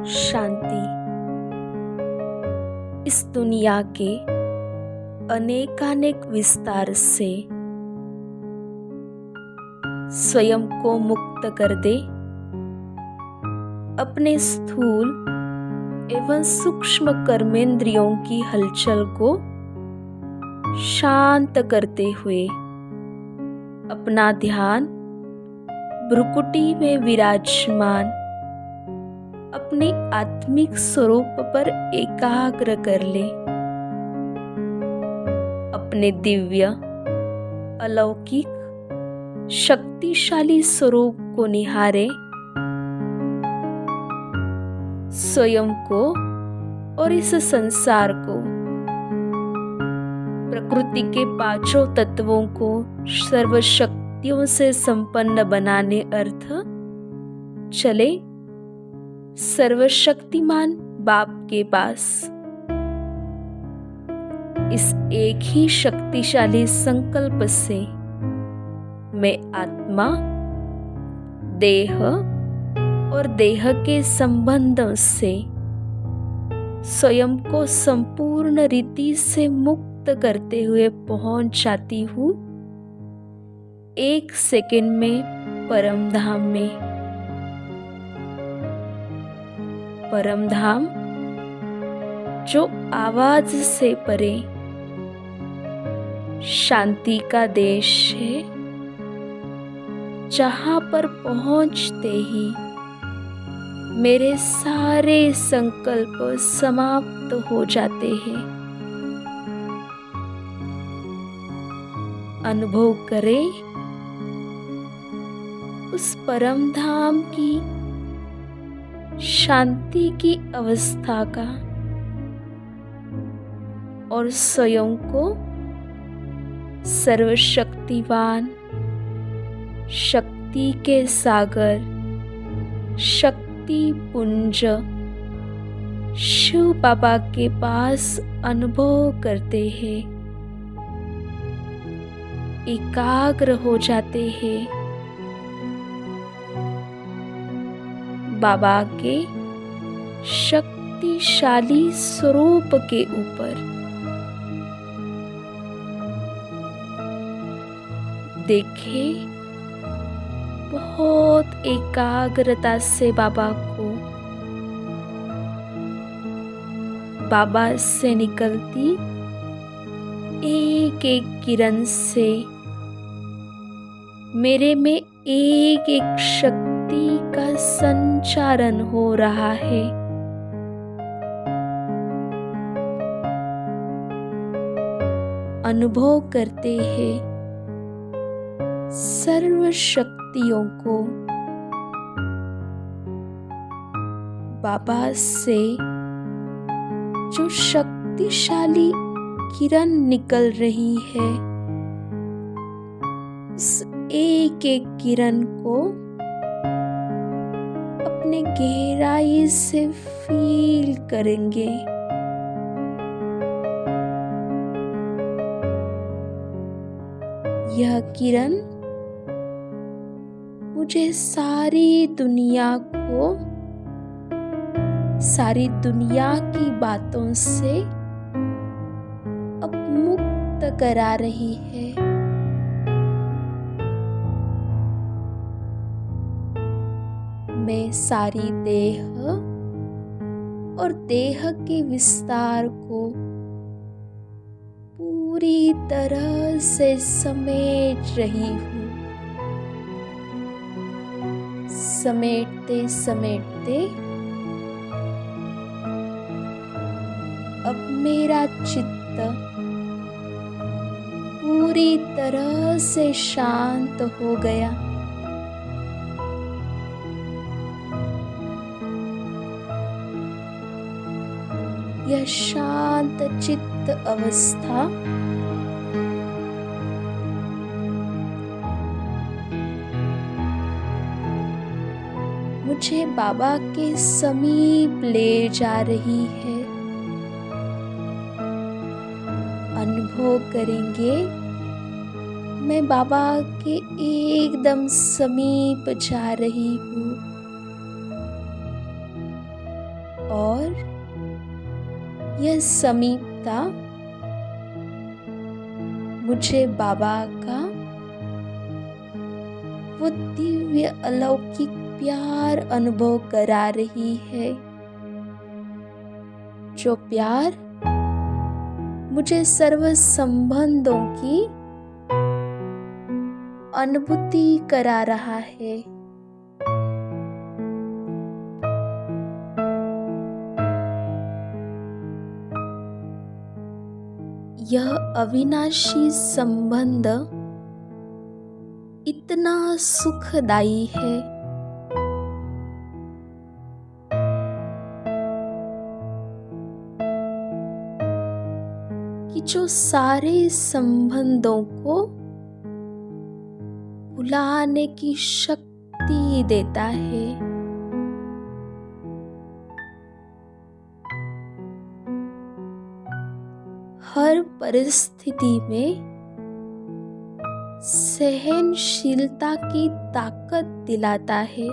शांति। इस दुनिया के अनेकानेक विस्तार से स्वयं को मुक्त कर दे। अपने स्थूल एवं सूक्ष्म कर्मेंद्रियों की हलचल को शांत करते हुए अपना ध्यान भ्रुकुटी में विराजमान अपने आत्मिक स्वरूप पर एकाग्र कर ले। अपने दिव्य अलौकिक शक्तिशाली स्वरूप को निहारे। स्वयं को और इस संसार को, प्रकृति के पांचों तत्वों को सर्वशक्तियों से संपन्न बनाने अर्थ चले सर्वशक्तिमान बाप के पास। इस एक ही शक्तिशाली संकल्प से मैं आत्मा, देह और देह के संबंधों से स्वयं को संपूर्ण रीति से मुक्त करते हुए पहुंच जाती हूँ 1 सेकंड में परम धाम में। परम धाम जो आवाज से परे शांति का देश है, जहां पर पहुंचते ही मेरे सारे संकल्प समाप्त हो जाते हैं। अनुभव करें उस परम धाम की शांति की अवस्था का और स्वयं को सर्वशक्तिवान, शक्ति के सागर, शक्ति पुंज शिव बाबा के पास अनुभव करते हैं। एकाग्र हो जाते हैं बाबा के शक्तिशाली स्वरूप के ऊपर। देखें बहुत एकाग्रता से बाबा को, बाबा से निकलती एक एक किरण से मेरे में एक एक शक्ति का संचारण हो रहा है। अनुभव करते हैं सर्व शक्तियों को बाबा से जो शक्तिशाली किरण निकल रही है, उस एक एक किरण को अपने गहराई से फील करेंगे। यह किरण मुझे सारी दुनिया को, सारी दुनिया की बातों से अब मुक्त करा रही है। मैं सारी देह और देह के विस्तार को पूरी तरह से समेट रही हूँ। समेटते समेटते अब मेरा चित्त पूरी तरह से शांत हो गया। यह शांत चित्त अवस्था मुझे बाबा के समीप ले जा रही है। अनुभव करेंगे मैं बाबा के एकदम समीप जा रही हूँ। यह समीपता मुझे बाबा का वो दिव्य अलौकिक प्यार अनुभव करा रही है, जो प्यार मुझे सर्व संबंधों की अनुभूति करा रहा है। यह अविनाशी संबंध इतना सुखदायी है कि जो सारे संबंधों को भुलाने की शक्ति देता है। हर परिस्थिति में सहनशीलता की ताकत दिलाता है।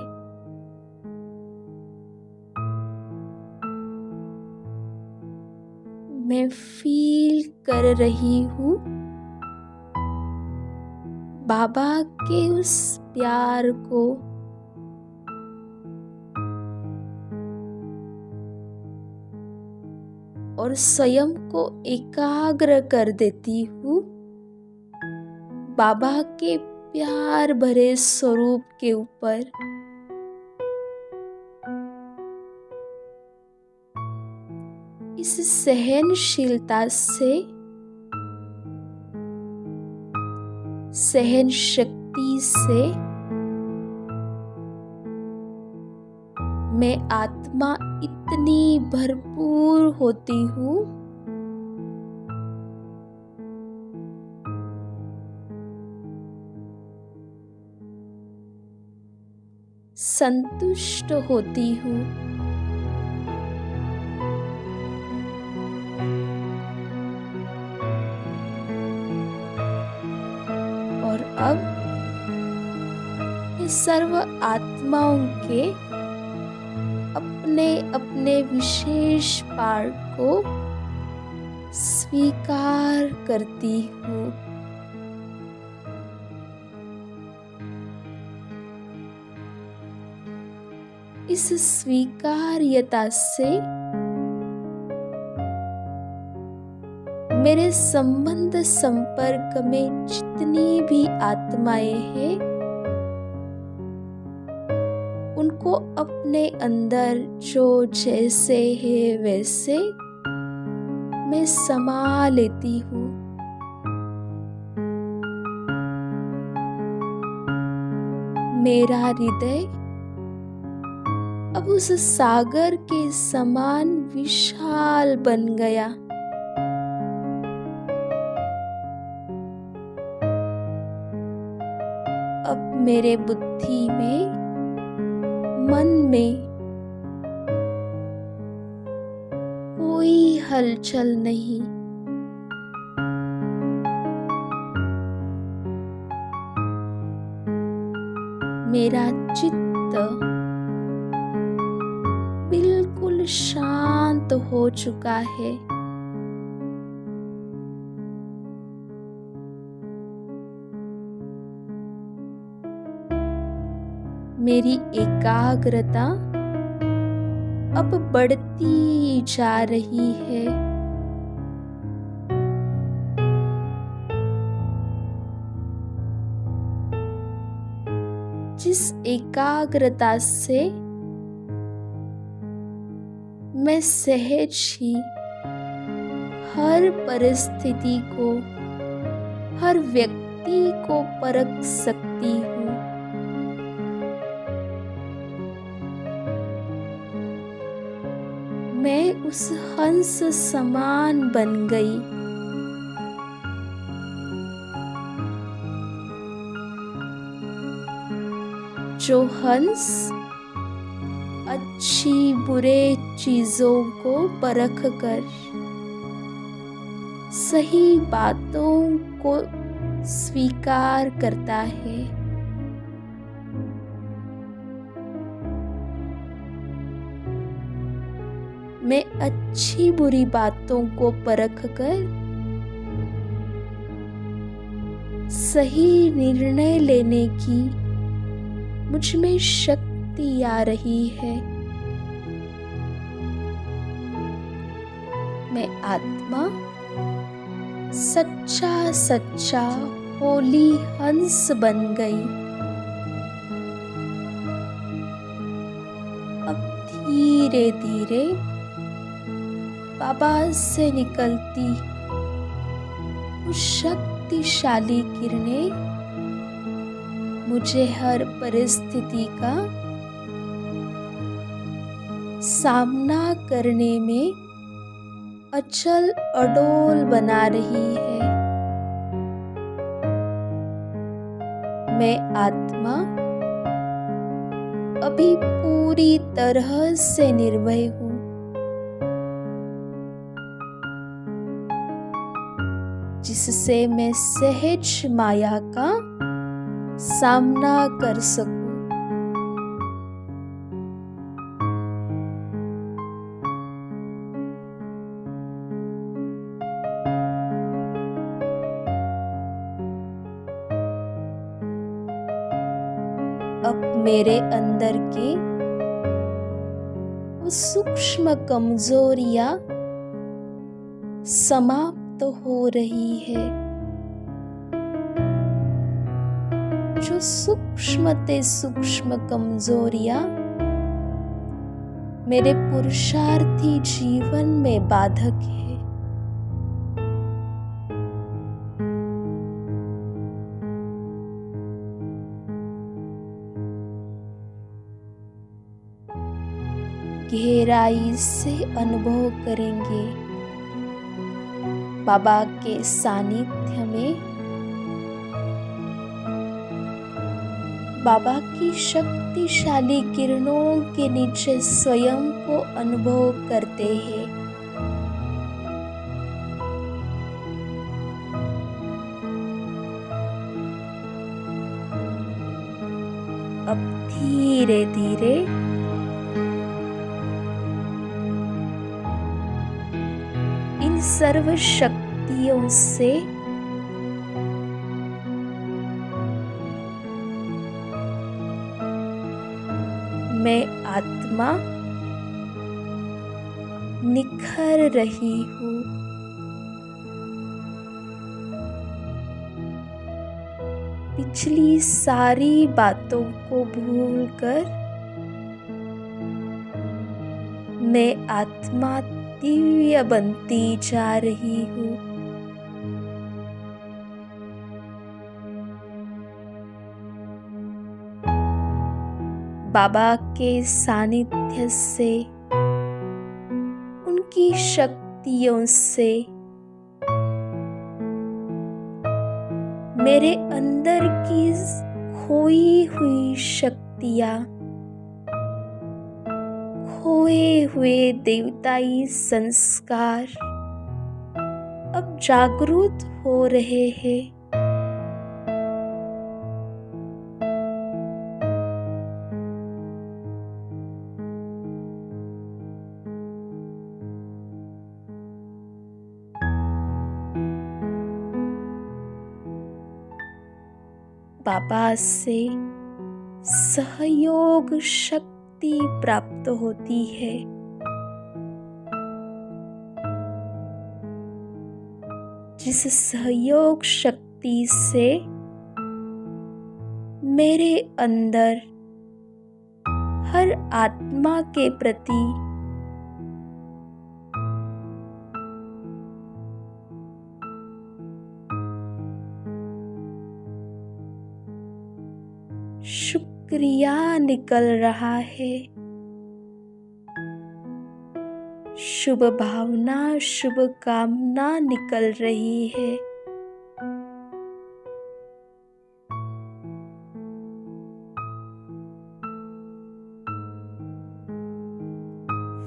मैं फील कर रही हूँ बाबा के उस प्यार को। और स्वयं को एकाग्र कर देती हूँ बाबा के प्यार भरे स्वरूप के ऊपर। इस सहनशीलता से, सहन शक्ति से मैं आत्मा इतनी भरपूर होती हूँ संतुष्ट होती हूँ। और अब ये सर्व आत्माओं के अपने अपने विशेष पार्ट को स्वीकार करती हूँ। इस स्वीकार्यता से मेरे संबंध संपर्क में जितनी भी आत्माएं हैं उनको अपने अंदर जो जैसे है वैसे मैं समा लेती हूँ। मेरा हृदय अब उस सागर के समान विशाल बन गया। अब मेरे बुद्धि में, मन में कोई हलचल नहीं। मेरा चित्त बिल्कुल शांत हो चुका है। मेरी एकाग्रता अब बढ़ती जा रही है। जिस एकाग्रता से मैं सहज ही हर परिस्थिति को, हर व्यक्ति को परख सकती हूँ। मैं उस हंस समान बन गई। जो हंस अच्छी बुरे चीजों को परख कर सही बातों को स्वीकार करता है। मैं अच्छी बुरी बातों को परख कर सही निर्णय लेने की मुझ में शक्ति आ रही है। मैं आत्मा सच्चा सच्चा होली हंस बन गई। अब धीरे धीरे बाबा से निकलती उस शक्तिशाली किरणें मुझे हर परिस्थिति का सामना करने में अचल अडोल बना रही है। मैं आत्मा अभी पूरी तरह से निर्भय हूँ। जिससे मैं सहज माया का सामना कर सकूं। अब मेरे अंदर के वो सूक्ष्म कमजोरियां समाप्त हो रही है। जो सूक्ष्म कमजोरियां मेरे पुरुषार्थी जीवन में बाधक है, गहराई से अनुभव करेंगे बाबा के सानिध्य में। बाबा की शक्तिशाली किरणों के नीचे स्वयं को अनुभव करते हैं। अब धीरे धीरे इन सर्व शक्तियों से मैं आत्मा निखर रही हूँ। पिछली सारी बातों को भूलकर मैं आत्मा दिव्य बनती जा रही हूँ। बाबा के सानिध्य से, उनकी शक्तियों से मेरे अंदर की खोई हुई शक्तियाँ, खोए हुए देवताई संस्कार अब जागृत हो रहे हैं। बाबा से सहयोग शक्ति प्राप्त होती है। जिस सहयोग शक्ति से मेरे अंदर हर आत्मा के प्रति शुक्रिया निकल रहा है। शुभ भावना, शुभ कामना निकल रही है।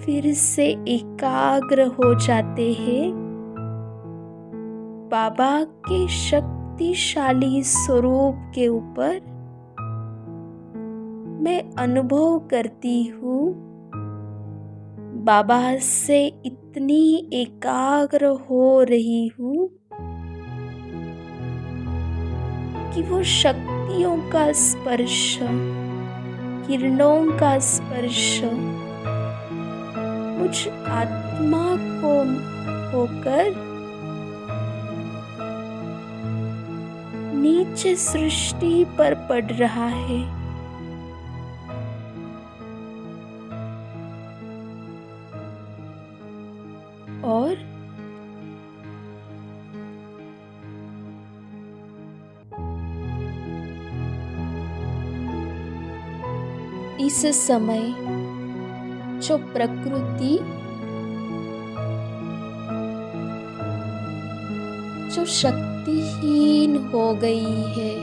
फिर से एकाग्र हो जाते हैं बाबा के शक्तिशाली स्वरूप के ऊपर। मैं अनुभव करती हूँ बाबा से इतनी एकाग्र हो रही हूँ कि वो शक्तियों का स्पर्श, किरणों का स्पर्श मुझ आत्मा को होकर नीचे सृष्टि पर पड़ रहा है। और इस समय जो प्रकृति, जो शक्तिहीन हो गई है,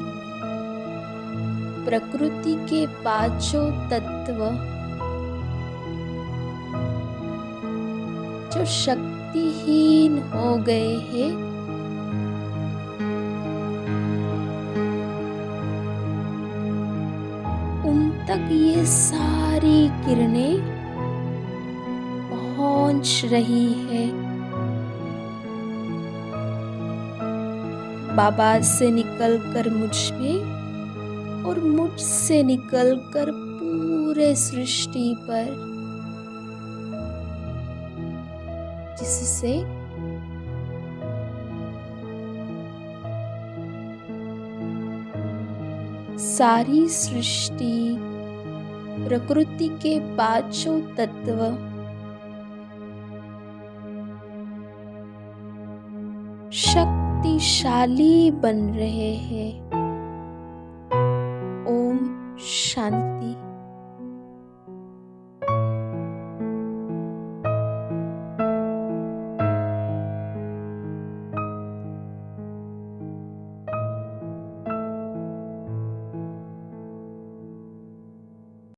प्रकृति के पांचों तत्व जो शक्तिहीन हो गए हैं, उन तक ये सारी किरणें पहुंच रही है। बाबा से निकलकर मुझ में और मुझसे निकलकर पूरे सृष्टि पर, जिससे सारी सृष्टि, प्रकृति के पांचों तत्व शक्तिशाली बन रहे हैं। ओम शांति।